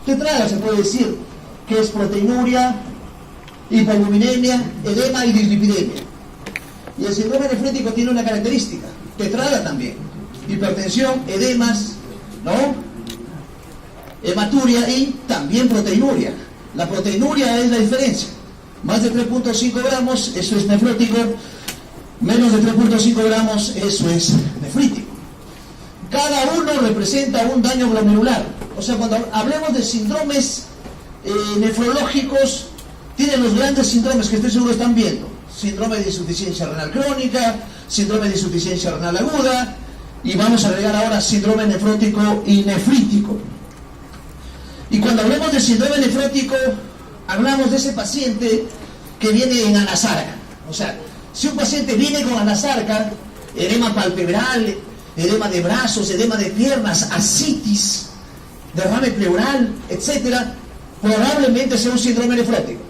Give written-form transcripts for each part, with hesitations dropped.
Tetrada se puede decir que es proteinuria, hipoalbuminemia, edema y dislipidemia. Y el síndrome nefrótico tiene una característica, tetrada también, hipertensión, edemas, ¿no? Hematuria y también proteinuria. La proteinuria es la diferencia. Más de 3.5 gramos, eso es nefrótico. Menos de 3.5 gramos, eso es nefrítico. Cada uno representa un daño glomerular. O sea, cuando hablemos de síndromes nefrológicos, tienen los grandes síndromes que estoy seguro están viendo. Síndrome de insuficiencia renal crónica, síndrome de insuficiencia renal aguda, y vamos a agregar ahora síndrome nefrótico y nefrítico. Y cuando hablemos de síndrome nefrótico, hablamos de ese paciente que viene en anasarca. O sea, si un paciente viene con anasarca, edema palpebral, edema de brazos, edema de piernas, ascitis, derrame pleural, etcétera, probablemente sea un síndrome nefrótico.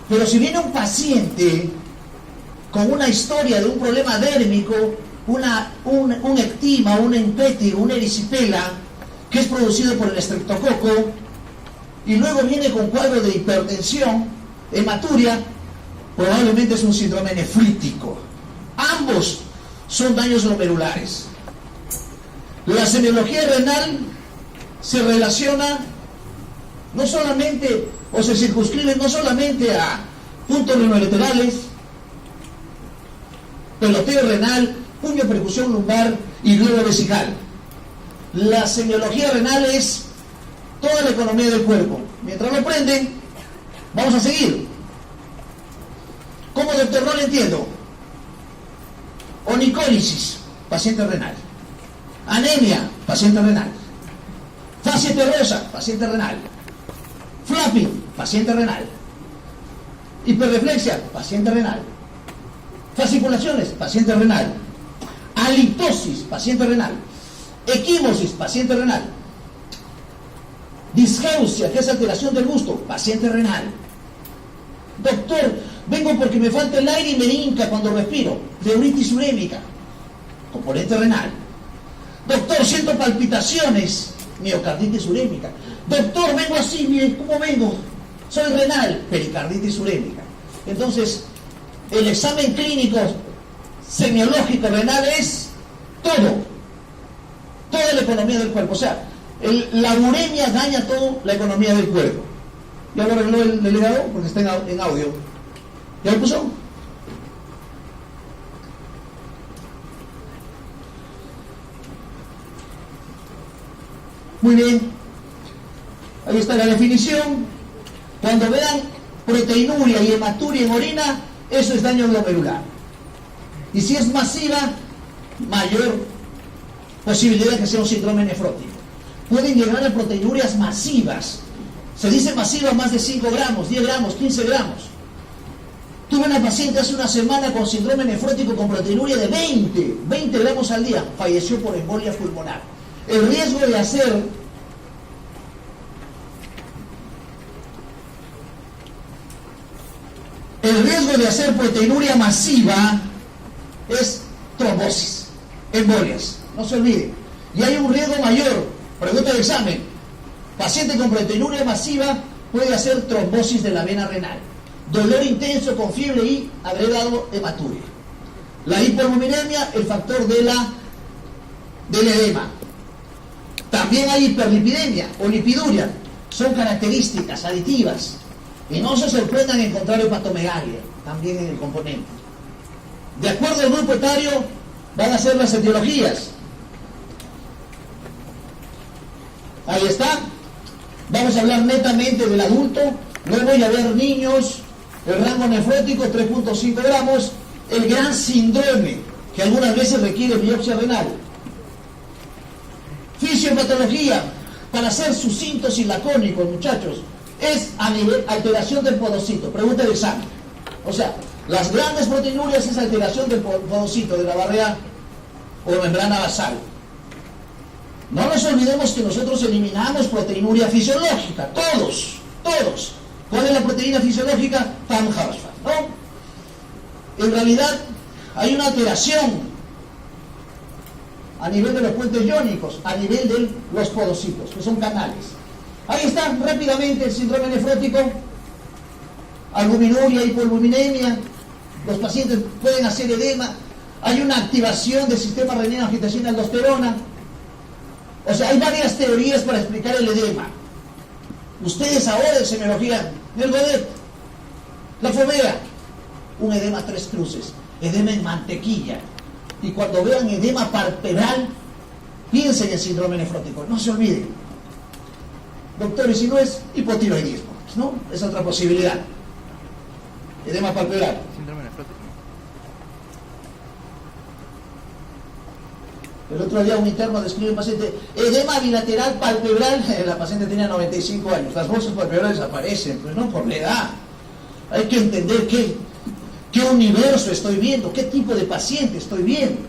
Pero si viene un paciente con una historia de un problema dérmico, un ectima, un empétigo, una erisipela, que es producido por el estreptococo, y luego viene con cuadro de hipertensión, hematuria, probablemente es un síndrome nefrítico. Ambos son daños glomerulares. La semiología renal se relaciona no solamente, o se circunscribe no solamente a puntos renolaterales, peloteo renal, puño percusión lumbar y globo vesical. La semiología renal es toda la economía del cuerpo. Mientras lo aprenden, vamos a seguir. ¿Cómo, doctor? No lo entiendo. Onicólisis, paciente renal. Anemia, paciente renal. Fascia terrosa, paciente renal. Flapping, paciente renal. Hiperreflexia, paciente renal. Fasciculaciones, paciente renal. Halitosis, paciente renal. Equimosis, paciente renal. Disgeusia, que es alteración del gusto, paciente renal. Doctor, vengo porque me falta el aire y me hinca cuando respiro. Pleuritis urémica, componente renal. Doctor, siento palpitaciones, miocarditis urémica. Doctor, vengo así, mire, ¿cómo vengo? Soy renal, pericarditis urémica. Entonces, el examen clínico semiológico renal es todo. Toda la economía del cuerpo. O sea, la uremia daña toda la economía del cuerpo. ¿Ya lo arregló el delegado? Porque está en audio. ¿Ya lo puso? Muy bien. Ahí está la definición. Cuando vean proteinuria y hematuria en orina, eso es daño glomerular. Y si es masiva, mayor posibilidad de que sea un síndrome nefrótico. Pueden llegar a proteinurias masivas. Se dice masiva más de 5 gramos, 10 gramos, 15 gramos. Tuve una paciente hace una semana con síndrome nefrótico con proteinuria de 20 gramos al día. Falleció por embolia pulmonar. El riesgo de hacer proteinuria masiva es trombosis, embolias. No se olviden. Y hay un riesgo mayor. Pregunta de examen. Paciente con proteinuria masiva puede hacer trombosis de la vena renal. Dolor intenso con fiebre y agregado hematuria. La hipoalbuminemia, el factor del edema. También hay hiperlipidemia o lipiduria. Son características aditivas. Y no se sorprendan en encontrar hepatomegalia también en el componente. De acuerdo al grupo etario, van a ser las etiologías. Ahí está. Vamos a hablar netamente del adulto. Luego voy a ver niños. El rango nefrótico 3.5 gramos. El gran síndrome que algunas veces requiere biopsia renal. Fisiopatología, para ser sucintos y lacónicos, muchachos, es a nivel alteración del podocito. Pregunta de examen. O sea, las grandes proteinurias es alteración del podocito, de la barrera o membrana basal. No nos olvidemos que nosotros eliminamos proteinuria fisiológica, todos. ¿Cuál es la proteína fisiológica? Tam-Hausfeld, ¿no? En realidad hay una alteración a nivel de los puentes iónicos, a nivel de los podocitos, que son canales. Ahí está, rápidamente, el síndrome nefrótico, albuminuria, hipoalbuminemia, los pacientes pueden hacer edema, hay una activación del sistema renina-angiotensina-aldosterona. O sea, hay varias teorías para explicar el edema. Ustedes ahora en semiología, el Godet, la fobea, un edema 3 cruces, edema en mantequilla. Y cuando vean edema palpebral, piensen en síndrome nefrótico, no se olviden. Doctor, y si no es hipotiroidismo, ¿no? Es otra posibilidad. Edema palpebral. Síndrome nefrótico. El otro día un interno describe a un paciente, edema bilateral palpebral, la paciente tenía 95 años, las bolsas palpebrales aparecen, pues no por la edad. Hay que entender qué universo estoy viendo, qué tipo de paciente estoy viendo.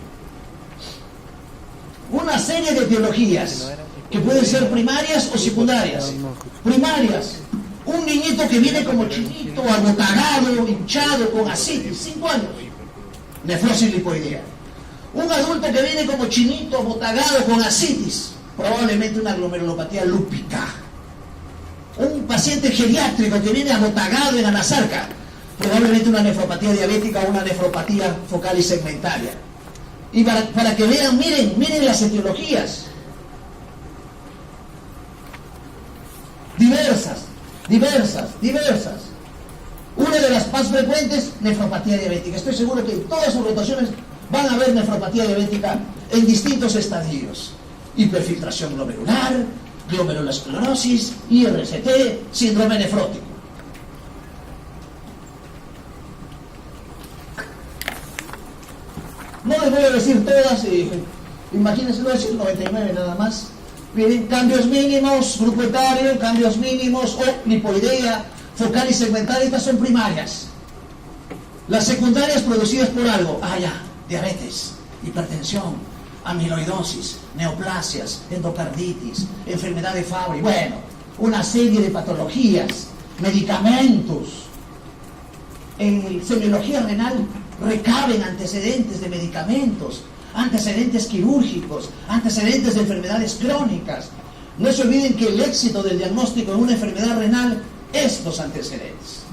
Una serie de etiologías que pueden ser primarias o secundarias. Primarias, un niñito que viene como chinito, agotagado, hinchado, con ascitis, 5 años, nefrosis lipoidea. Un adulto que viene como chinito, abotagado, con ascitis, probablemente una glomerulopatía lúpica. Un paciente geriátrico que viene abotagado en anasarca, probablemente una nefropatía diabética o una nefropatía focal y segmentaria. Y para que vean, miren las etiologías. Diversas. Una de las más frecuentes, nefropatía diabética. Estoy seguro que en todas sus rotaciones van a haber nefropatía diabética en distintos estadios. Hiperfiltración glomerular, glomerulosclerosis, IRCT, síndrome nefrótico. No les voy a decir todas, imagínense, voy a decir 99 nada más. Miren, cambios mínimos, grupo etario, cambios mínimos, o lipoidea, focal y segmentaria, estas son primarias. Las secundarias producidas por algo, diabetes, hipertensión, amiloidosis, neoplasias, endocarditis, enfermedad de Fabry, bueno, una serie de patologías, medicamentos. En semiología renal recaben antecedentes de medicamentos, antecedentes quirúrgicos, antecedentes de enfermedades crónicas. No se olviden que el éxito del diagnóstico de una enfermedad renal es los antecedentes.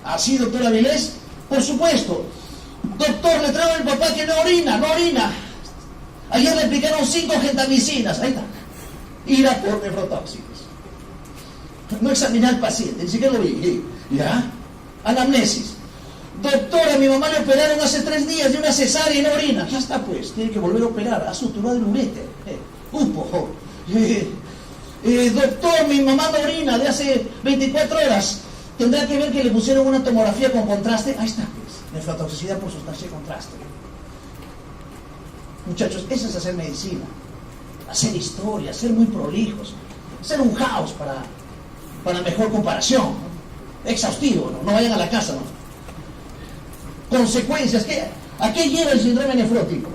¿Así, doctor Avilés? Por supuesto. Doctor, le traigo a mi papá que no orina. Ayer le aplicaron 5 gentamicinas. Ahí está. Ira por nefrotóxicos. No examiné al paciente, ni siquiera lo vi. ¿Ya? Anamnesis. Doctora, mi mamá le operaron hace 3 días de una cesárea y no orina. Ya está, pues, tiene que volver a operar. Ha suturado el uréter. Doctor, mi mamá no orina de hace 24 horas. Tendrá que ver que le pusieron una tomografía con contraste. Ahí está, pues, nefrotoxicidad por sustancia de contraste. Muchachos, eso es hacer medicina. Hacer historia, ser muy prolijos. Ser un caos para mejor comparación. Exhaustivo, ¿no? No vayan a la casa, ¿no? Consecuencias, ¿a qué lleva el síndrome nefrótico?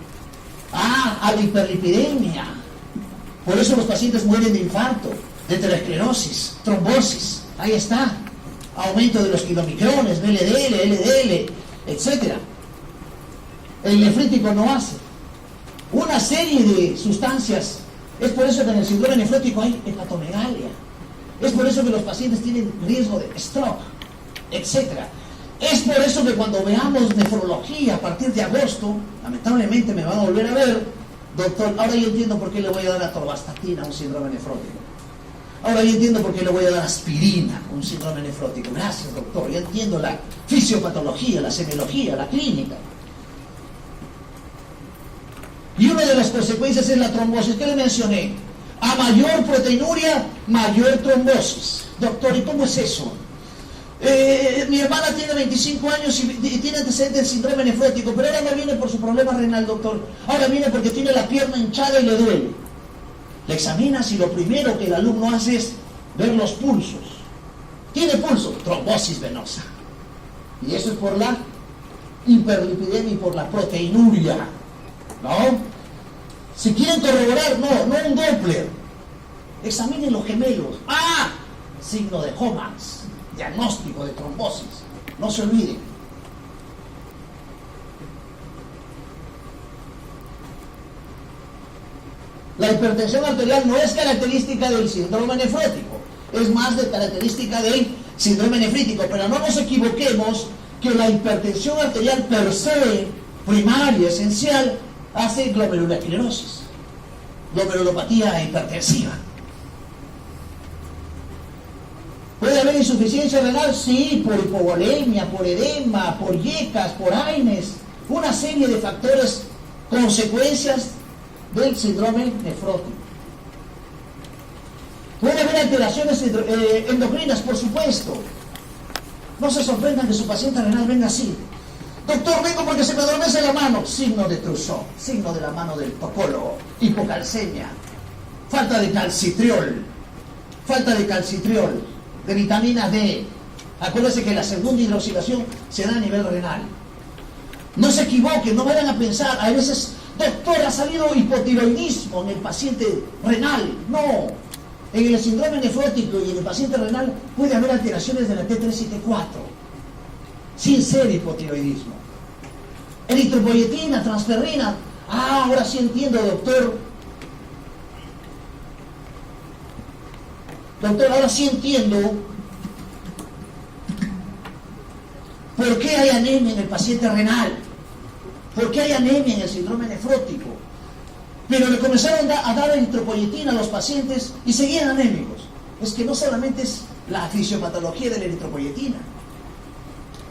A la hiperlipidemia. Por eso los pacientes mueren de infarto, de aterosclerosis, trombosis. Ahí está. Aumento de los kilomicrones, LDL, LDL, etc. El nefrítico no hace. Una serie de sustancias. Es por eso que en el síndrome nefrótico hay hepatomegalia. Es por eso que los pacientes tienen riesgo de stroke, etc. Es por eso que cuando veamos nefrología a partir de agosto, lamentablemente me van a volver a ver, doctor, ahora yo entiendo por qué le voy a dar atorvastatina a un síndrome nefrótico. Ahora yo entiendo por qué le voy a dar aspirina a un síndrome nefrótico. Gracias, doctor, ya entiendo la fisiopatología, la semiología, la clínica. Y una de las consecuencias es la trombosis. ¿Qué le mencioné? A mayor proteinuria, mayor trombosis. Doctor, ¿y cómo es eso? Mi hermana tiene 25 años y tiene antecedentes de síndrome nefrótico, pero ahora no viene por su problema renal, doctor. Ahora viene porque tiene la pierna hinchada y le duele. Le examinas y lo primero que el alumno hace es ver los pulsos. ¿Tiene pulso? Trombosis venosa. Y eso es por la hiperlipidemia y por la proteinuria. ¿No? Si quieren corroborar, no un Doppler. Examinen los gemelos. Signo de Homans. Diagnóstico de trombosis. No se olviden. La hipertensión arterial no es característica del síndrome nefrótico. es más de característica del síndrome nefrítico. Pero no nos equivoquemos que la hipertensión arterial per se, primaria, esencial, hace glomerulosclerosis, glomerulopatía hipertensiva. ¿Puede haber insuficiencia renal? Sí, por hipovolemia, por edema, por yecas, por AINES, una serie de factores, consecuencias del síndrome nefrótico. ¿Puede haber alteraciones endocrinas? Por supuesto. No se sorprendan que su paciente renal venga así. Doctor, vengo porque se me adormece la mano. Signo de Trousseau, signo de la mano del topólogo. Hipocalcemia, falta de calcitriol, de vitamina D. Acuérdense que la segunda hidroxilación se da a nivel renal. No se equivoquen, no vayan a pensar, a veces, doctor, ha salido hipotiroidismo en el paciente renal. No, en el síndrome nefrótico y en el paciente renal puede haber alteraciones de la T3 y T4, sin ser hipotiroidismo. Eritropoyetina, transferrina. Ah, ahora sí entiendo, doctor. Doctor, ahora sí entiendo por qué hay anemia en el paciente renal, por qué hay anemia en el síndrome nefrótico. Pero le comenzaron a dar eritropoyetina a los pacientes y seguían anémicos. Es que no solamente es la fisiopatología de la eritropoyetina,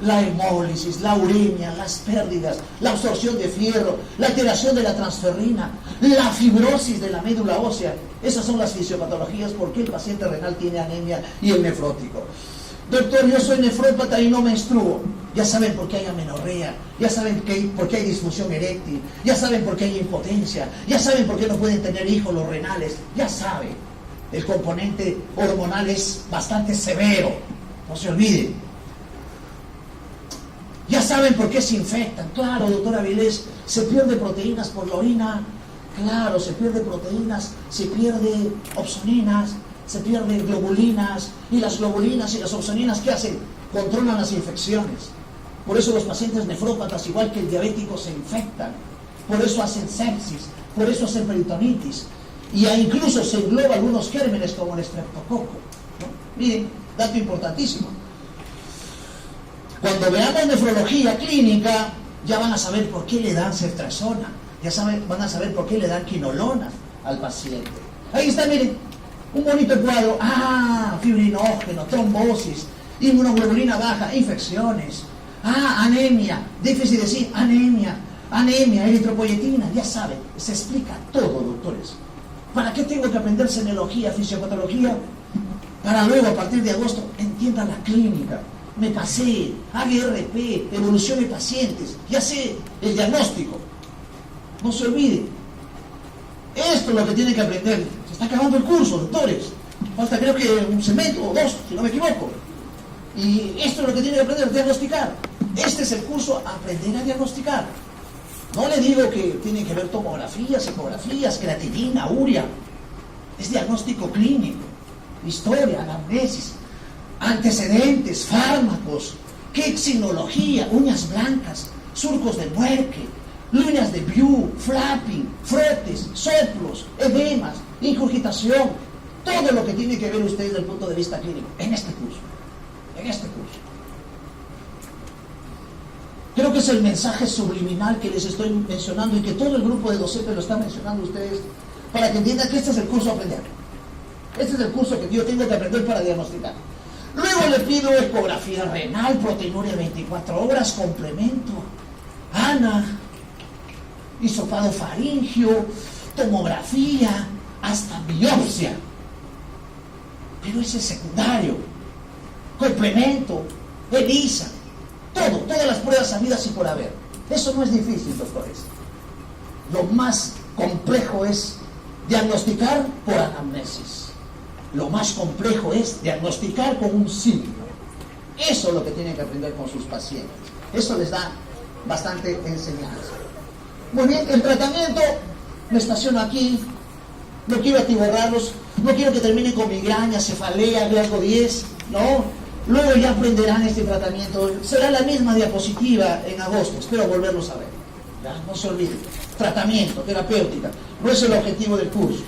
la hemólisis, la uremia, las pérdidas, la absorción de fierro, la alteración de la transferrina, la fibrosis de la médula ósea. Esas son las fisiopatologías por qué el paciente renal tiene anemia y el nefrótico. Doctor, yo soy nefrópata y no menstruo. Ya saben por qué hay amenorrea, ya saben por qué hay disfunción eréctil, ya saben por qué hay impotencia, ya saben por qué no pueden tener hijos los renales, ya saben. El componente hormonal es bastante severo, no se olviden. Ya saben por qué se infectan. Claro, doctora Avilés, se pierde proteínas por la orina. Claro, se pierde proteínas, se pierde opsoninas, se pierden globulinas. Y las globulinas y las opsoninas, ¿qué hacen? Controlan las infecciones. Por eso los pacientes nefrópatas, igual que el diabético, se infectan. Por eso hacen sepsis, por eso hacen peritonitis. Y incluso se engloba algunos gérmenes como el estreptococo, ¿no? Miren, dato importantísimo. Cuando veamos nefrología clínica, ya van a saber por qué le dan ceftriaxona, van a saber por qué le dan quinolona al paciente. Ahí está, miren, un bonito cuadro. Ah, fibrinógeno, trombosis, inmunoglobulina baja, infecciones. Ah, anemia, déficit de zinc, anemia, eritropoyetina, ya saben, se explica todo, doctores. ¿Para qué tengo que aprender semiología, fisiopatología? Para luego, a partir de agosto, entiendan la clínica. Me pasé, AGRP, evolución de pacientes, ya sé el diagnóstico. No se olviden. Esto es lo que tienen que aprender. Se está acabando el curso, doctores. Falta creo que un semestre o dos, si no me equivoco. Y esto es lo que tienen que aprender, diagnosticar. Este es el curso, aprender a diagnosticar. No le digo que tienen que ver tomografías, ecografías, creatinina, urea. Es diagnóstico clínico, historia, anamnesis, antecedentes, fármacos, quexinología, uñas blancas, surcos de Muerque, líneas de Biu, flapping, frotes, soplos, edemas, ingurgitación, todo lo que tiene que ver ustedes desde el punto de vista clínico, en este curso. Creo que es el mensaje subliminal que les estoy mencionando y que todo el grupo de docentes lo está mencionando ustedes para que entiendan que este es el curso a aprender. Este es el curso que yo tengo que aprender para diagnosticar. Luego le pido ecografía renal, proteinuria 24 horas, complemento, ANA, hisopado faringio, tomografía, hasta biopsia. Pero ese es secundario. Complemento, ELISA, todas las pruebas habidas y por haber. Eso no es difícil, doctores. Lo más complejo es diagnosticar por anamnesis. Lo más complejo es diagnosticar con un signo. Eso es lo que tienen que aprender con sus pacientes. Eso les da bastante enseñanza. Muy bien, el tratamiento, me estaciono aquí, no quiero atiborrarlos, no quiero que terminen con migraña, cefalea, riesgo 10, no. Luego ya aprenderán este tratamiento. Será la misma diapositiva en agosto, espero volverlos a ver. ¿Ya? No se olviden. Tratamiento, terapéutica, no es el objetivo del curso.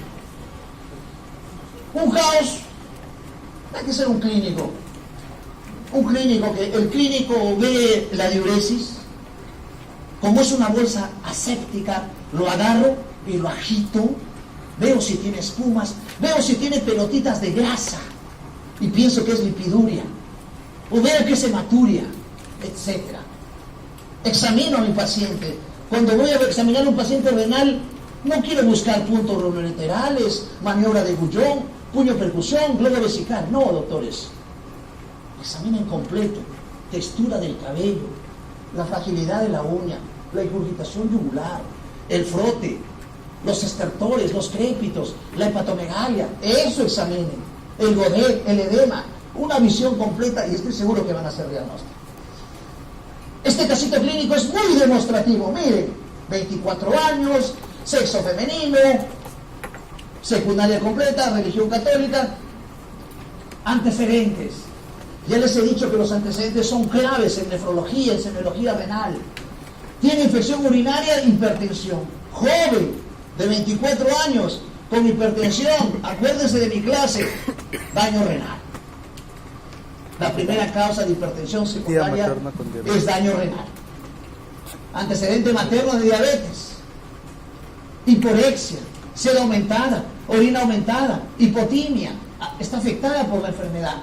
Un caos Hay que ser un clínico. Un clínico que el clínico ve la diuresis, como es una bolsa aséptica, lo agarro y lo agito, veo si tiene espumas, veo si tiene pelotitas de grasa y pienso que es lipiduria, o veo que es hematuria, etc. Examino a mi paciente. Cuando voy a examinar a un paciente renal, no quiero buscar puntos renolaterales, maniobra de Gullón, puño percusión, globo vesical. No, doctores. Examinen completo, textura del cabello, la fragilidad de la uña, la ingurgitación yugular, el frote, los estertores, los crépitos, la hepatomegalia. Eso examinen. El godet, el edema, una visión completa y estoy seguro que van a hacer diagnóstico. Este casito clínico es muy demostrativo. Miren, 24 años, sexo femenino, secundaria completa, religión católica, antecedentes. Ya les he dicho que los antecedentes son claves en nefrología, en semiología renal. Tiene infección urinaria, hipertensión. Joven, de 24 años, con hipertensión. Acuérdense de mi clase, daño renal. La primera causa de hipertensión secundaria es daño renal. Antecedente materno de diabetes, hiporexia, sed aumentada, orina aumentada, hipotimia, está afectada por la enfermedad.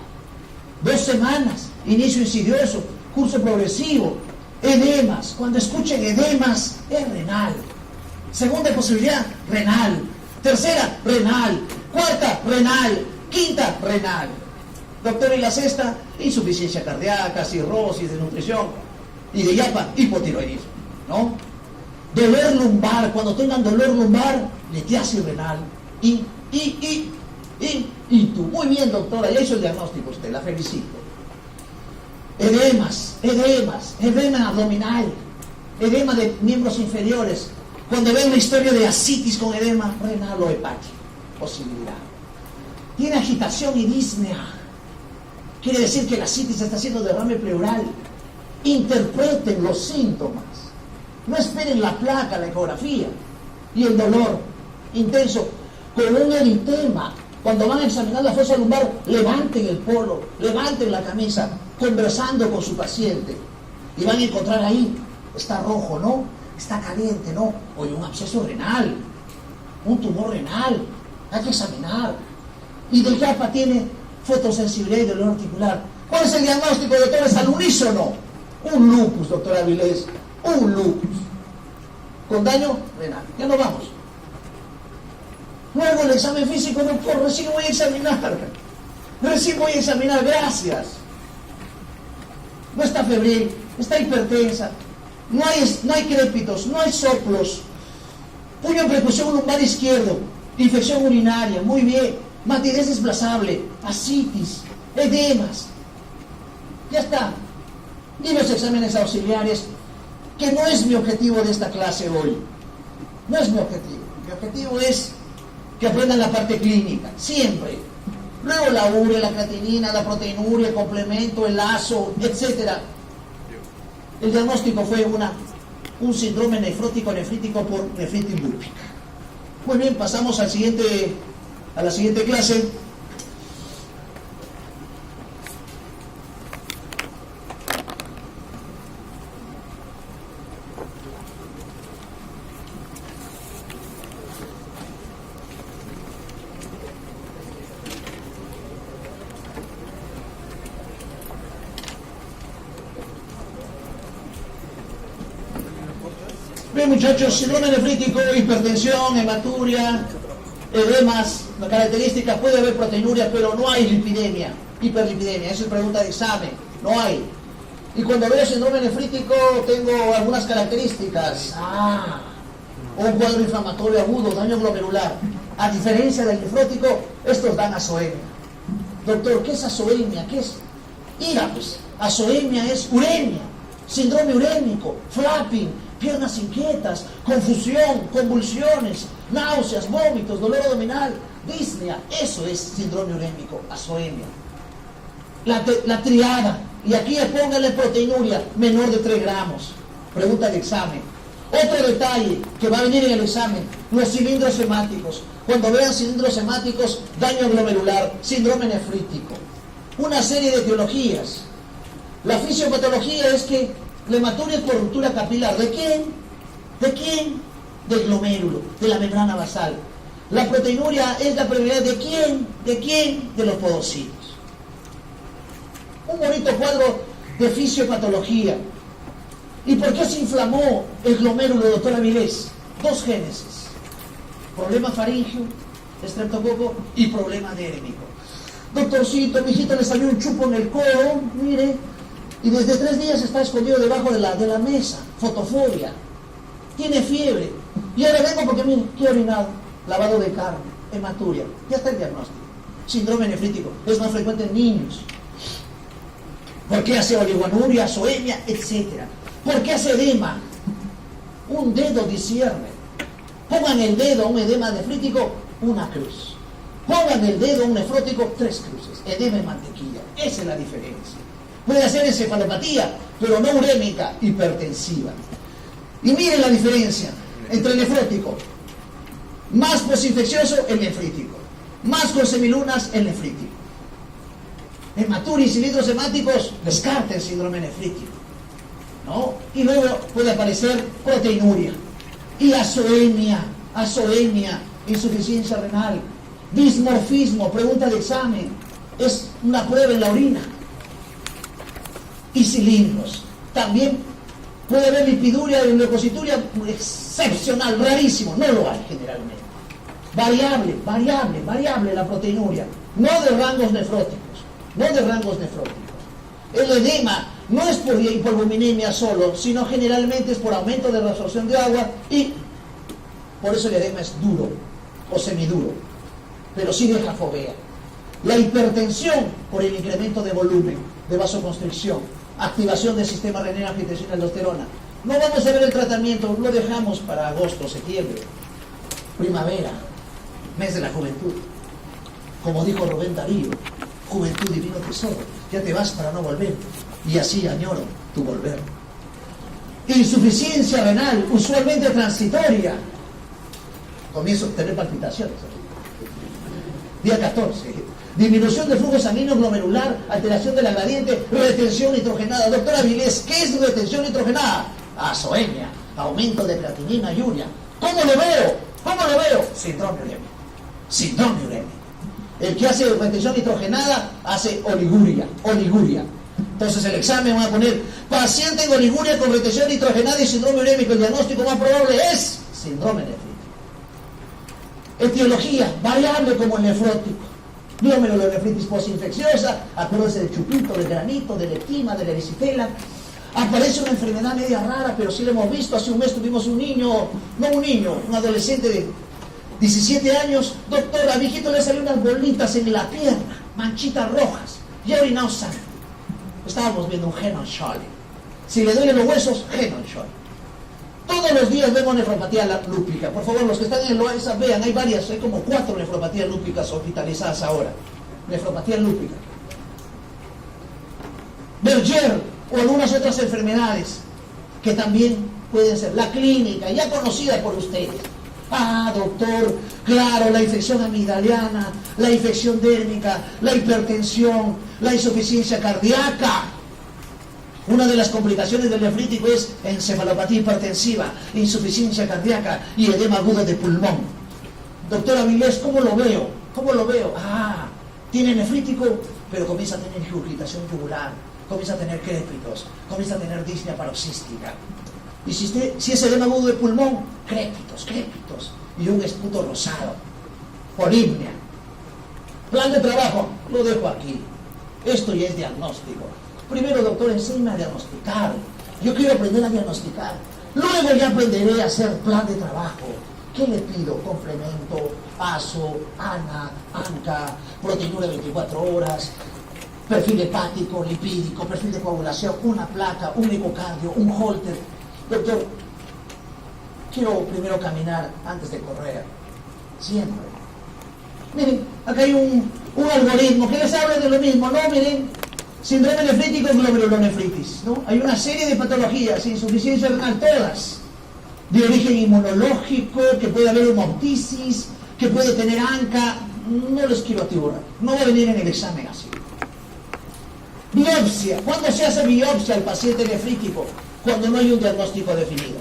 2 semanas, inicio insidioso, curso progresivo, edemas. Cuando escuchen edemas, es renal. Segunda posibilidad, renal. Tercera, renal. Cuarta, renal. Quinta, renal. Doctor, y la sexta, insuficiencia cardíaca, cirrosis, desnutrición, y de yapa, hipotiroidismo, ¿no? Dolor lumbar, cuando tengan dolor lumbar, litiasis renal, y tú. Muy bien, doctora, ya hizo el diagnóstico usted, la felicito. Edema abdominal, edema de miembros inferiores. Cuando ven una historia de ascitis con edema renal o hepático, posibilidad. Tiene agitación y disnea. Quiere decir que la ascitis está haciendo derrame pleural. Interpreten los síntomas. No esperen la placa, la ecografía. Y el dolor intenso, con un eritema. Cuando van a examinar la fosa lumbar, levanten el polo, levanten la camisa, conversando con su paciente. Y van a encontrar ahí, está rojo, ¿no? Está caliente, ¿no? Oye, un absceso renal, un tumor renal, hay que examinar. Y del CAPA tiene fotosensibilidad y dolor articular. ¿Cuál es el diagnóstico, doctores, al unísono? Un lupus, doctor Avilés, un lupus. Con daño renal. Ya nos vamos. Luego el examen físico, doctor, recién voy a examinar, gracias. No está febril, está hipertensa, no hay crépitos, no hay soplos, puño en percusión lumbar izquierdo, infección urinaria, muy bien, matidez desplazable, ascitis, edemas, ya está. Y los exámenes auxiliares, que no es mi objetivo de esta clase hoy, no es mi objetivo es que aprendan la parte clínica, siempre. Luego la urea, la creatinina, la proteinuria, el complemento, el lazo, etc. El diagnóstico fue un síndrome nefrótico nefrítico por nefritis lúpica. Muy bien, pasamos a la siguiente clase. Bien, muchachos, síndrome nefrítico, hipertensión, hematuria, edemas, la característica, puede haber proteinuria, pero no hay lipidemia, hiperlipidemia, esa es pregunta de examen, no hay. Y cuando veo síndrome nefrítico tengo algunas características. Un cuadro inflamatorio agudo, daño glomerular. A diferencia del nefrótico, estos dan azoemia. Doctor, ¿qué es azoemia? ¿Qué es? Pues, azoemia es uremia, síndrome urémico, flapping, piernas inquietas, confusión, convulsiones, náuseas, vómitos, dolor abdominal, disnea. Eso es síndrome urémico, azoemia. La triada, y aquí póngale proteinuria menor de 3 gramos. Pregunta de examen. Otro detalle que va a venir en el examen, los cilindros hemáticos. Cuando vean cilindros hemáticos, daño glomerular, síndrome nefrítico. una serie de etiologías. La fisiopatología es que la hematuria es por ruptura capilar. ¿De quién? ¿De quién? Del glomérulo, de la membrana basal. La proteinuria es la permeabilidad ¿de quién? ¿De quién? De los podocitos. Un bonito cuadro de fisiopatología. ¿Y por qué se inflamó el glomérulo, doctor Avilés? Dos génesis. Problema faríngeo, estreptococo y problema dérmico. Doctorcito, mi hijito le salió un chupo en el codo, mire, y desde 3 días está escondido debajo de la mesa, fotofobia, tiene fiebre, y ahora vengo porque, mire, ¿qué orinado? Lavado de carne, hematuria, ya está el diagnóstico. Síndrome nefrítico, es más frecuente en niños. ¿Por qué hace oligonuria, azoemia, etcétera? ¿Por qué hace edema? Un dedo discierne. Pongan el dedo a un edema nefrítico, una cruz. Pongan el dedo a un nefrótico, 3 cruces. Edema y mantequilla. Esa es la diferencia. Puede hacer encefalopatía, pero no urémica, hipertensiva. Y miren la diferencia entre el nefrótico. Más posinfeccioso, el nefrítico. Más con semilunas, el nefrítico. Hematuria y cilindros hemáticos, descarten síndrome nefrítico, ¿no? Y luego puede aparecer proteinuria y azoemia, insuficiencia renal, dismorfismo, pregunta de examen, es una prueba en la orina, y cilindros. También puede haber lipiduria y leucocituria excepcional, rarísimo, no lo hay generalmente. Variable la proteinuria, no de rangos nefróticos. El edema no es por hipoalbuminemia solo, sino generalmente es por aumento de la absorción de agua y por eso el edema es duro o semiduro, pero sí deja fovea. La hipertensión por el incremento de volumen, de vasoconstricción, activación del sistema renina, angiotensina, aldosterona. No vamos a ver el tratamiento, lo dejamos para agosto, septiembre, primavera, mes de la juventud. Como dijo Rubén Darío, juventud divino tesoro, ya te vas para no volver, y así añoro tu volver. Insuficiencia renal, usualmente transitoria. Comienzo a tener palpitaciones. Día 14. Disminución del flujo sanguíneo glomerular, alteración de la gradiente, retención nitrogenada. Doctora Avilés, ¿qué es retención nitrogenada? Azoemia, aumento de creatinina y urea. ¿Cómo lo veo? Síndrome urémico. El que hace retención nitrogenada hace oliguria. Entonces el examen va a poner paciente en oliguria con retención nitrogenada y síndrome urémico. El diagnóstico más probable es síndrome nefrítico. Etiología, variable como el nefrótico. Glomerulonefritis postinfecciosa, acuérdense del chupito, del granito, del ectima, de la erisipela. Aparece una enfermedad media rara, pero sí lo hemos visto. Hace un mes tuvimos un adolescente de 17 años, doctora, a mi hijito le salió unas bolitas en la pierna, manchitas rojas, y ha orinado sangre. Estábamos viendo un Henon-Schollen. Si le duelen los huesos, Henon-Schollen. Todos los días vemos nefropatía lúpica. Por favor, los que están en el Loaiza, vean, hay varias, hay como 4 nefropatías lúpicas hospitalizadas ahora. Nefropatía lúpica. Berger o algunas otras enfermedades que también pueden ser. La clínica, ya conocida por ustedes. Ah, doctor, claro, la infección amigdaliana, la infección dérmica, la hipertensión, la insuficiencia cardíaca. Una de las complicaciones del nefrítico es encefalopatía hipertensiva, insuficiencia cardíaca y edema agudo de pulmón. Doctor Avilés, ¿cómo lo veo? Ah, tiene nefrítico, pero comienza a tener regurgitación tubular, comienza a tener crépitos, comienza a tener disnea paroxística. Y si es edema agudo de pulmón, crépitos, y un esputo rosado, polipnia. Plan de trabajo, lo dejo aquí. Esto ya es diagnóstico. Primero, doctor, enséñame a diagnosticar. Yo quiero aprender a diagnosticar. Luego ya aprenderé a hacer plan de trabajo. ¿Qué le pido? Complemento, ASO, ANA, ANCA, proteinuria 24 horas, perfil hepático, lipídico, perfil de coagulación, una placa, un ecocardio, un holter. Doctor, quiero primero caminar antes de correr. Siempre. Miren, acá hay un algoritmo que les habla de lo mismo, ¿no? Miren, síndrome nefrítico y glomerulonefritis, ¿no? Hay una serie de patologías, insuficiencia renal, todas, de origen inmunológico, que puede haber hemoptisis, que puede tener ANCA. No les quiero atiborrar, no va a venir en el examen así. Biopsia. ¿Cuándo se hace biopsia al paciente nefrítico? Cuando no hay un diagnóstico definido.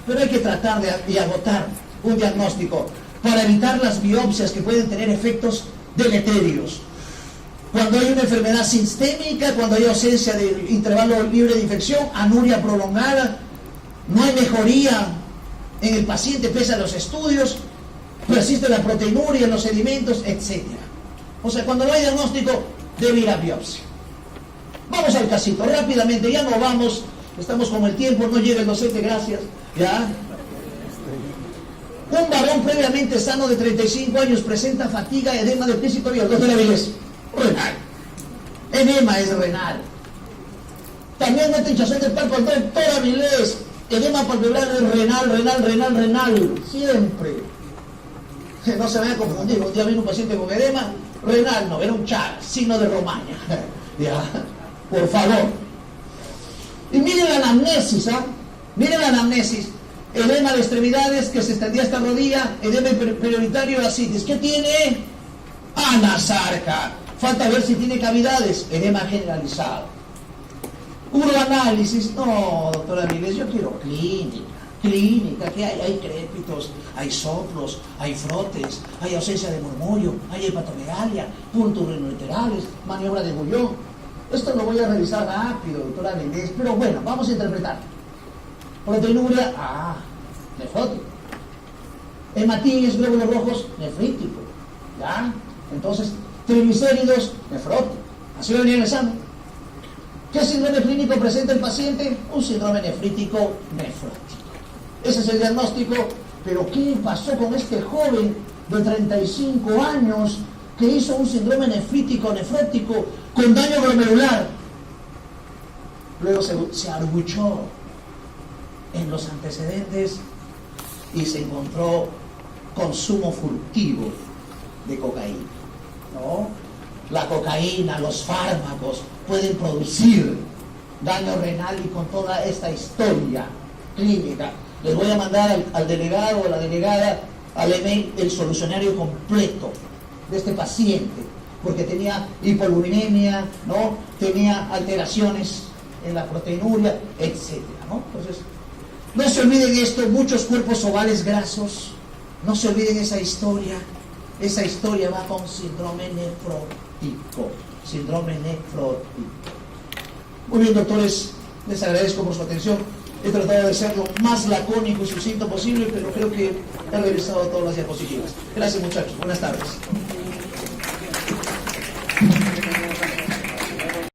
Pero hay que tratar de agotar un diagnóstico para evitar las biopsias que pueden tener efectos deleterios. Cuando hay una enfermedad sistémica, cuando hay ausencia del intervalo libre de infección, anuria prolongada, no hay mejoría en el paciente pese a los estudios, persiste la proteinuria en los sedimentos, etc. O sea, cuando no hay diagnóstico, debe ir a biopsia. Vamos al casito, rápidamente, ya no vamos, estamos como el tiempo, no llega el docente, gracias, ¿ya? Un varón previamente sano de 35 años presenta fatiga, edema del piso y el doctor Avilés. Renal. Edema es renal. También mete hinchazón del palpo el doctor Avilés. Edema palpebral es renal. Siempre. No se vaya a confundir. Un día vino un paciente con edema renal, no, era un Chagas, signo de Romaña. Ya, por favor. Y miren la anamnesis, ¿ah? Miren la anamnesis. Edema de extremidades que se extendía hasta rodilla, edema prioritario de ascitis. ¿Qué tiene? Anasarca. Falta ver si tiene cavidades. Edema generalizado. Uroanálisis. No, doctora Avilés, yo quiero clínica, que hay crépitos, hay soplos, hay frotes, hay ausencia de murmullo, hay hepatomegalia, puntos renolaterales, maniobra de Bouillon. Esto lo voy a revisar rápido, doctora Avilés, pero bueno, vamos a interpretar. Proteinuria, nefrótico. Hematíes, glóbulos rojos, nefrítico. ¿Ya? Entonces, triglicéridos, nefrótico. Así lo venía el examen. ¿Qué síndrome clínico presenta el paciente? Un síndrome nefrítico nefrótico. Ese es el diagnóstico. Pero ¿qué pasó con este joven de 35 años que hizo un síndrome nefrítico nefrótico con daño glomerular? Luego se arbuchó en los antecedentes y se encontró consumo furtivo de cocaína, ¿no? La cocaína, los fármacos pueden producir daño renal y con toda esta historia clínica. Les voy a mandar al delegado o a la delegada al email el solucionario completo de este paciente, porque tenía hipoluminemia, ¿no? Tenía alteraciones en la proteinuria, etcétera, ¿no? Entonces, no se olviden esto, muchos cuerpos ovales grasos, no se olviden esa historia va con síndrome nefrótico, Muy bien, doctores, les agradezco por su atención, he tratado de ser lo más lacónico y sucinto posible, pero creo que he revisado todas las diapositivas. Gracias, muchachos, buenas tardes.